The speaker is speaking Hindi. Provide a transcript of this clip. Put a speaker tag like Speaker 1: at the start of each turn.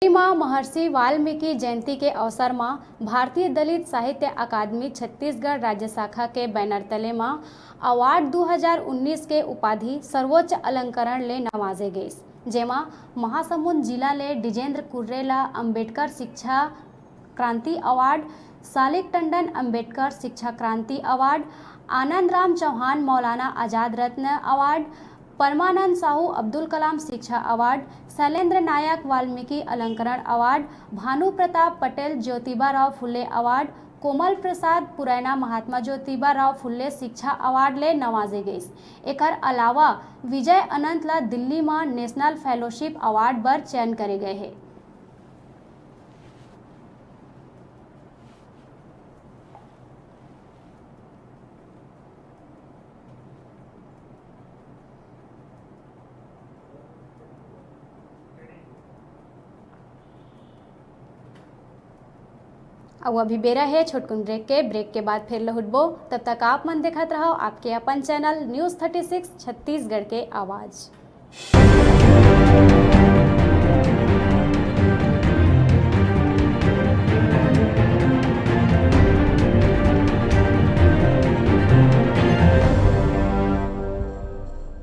Speaker 1: मां महर्षि वाल्मीकि जयंती के अवसर में भारतीय दलित साहित्य अकादमी छत्तीसगढ़ राज्य शाखा के बैनर तले में अवार्ड 2019 के उपाधि सर्वोच्च अलंकरण ले नवाजे गए, जेमा महासमुंद जिला ले डिजेंद्र कुर्रेला अंबेडकर शिक्षा क्रांति अवार्ड, सालिक टंडन अंबेडकर शिक्षा क्रांति अवार्ड, आनंद राम चौहान मौलाना आजाद रत्न अवार्ड, परमानंद साहू अब्दुल कलाम शिक्षा अवार्ड, शैलेंद्र नायक वाल्मीकि अलंकरण अवार्ड, भानु प्रताप पटेल ज्योतिबा राव फुले अवार्ड, कोमल प्रसाद पुरैना महात्मा ज्योतिबा राव फुले शिक्षा अवार्ड ले नवाजे गए। एकर अलावा विजय अनंत ला दिल्ली में नेशनल फेलोशिप अवार्ड बर चयन करे गए हैं। अब अभी बेरा है छोटकुन ब्रेक के बाद फिर लहुटबो। तब तक आप मन देखत रहो आपके अपन चैनल न्यूज़ 36 छत्तीसगढ़ के आवाज़।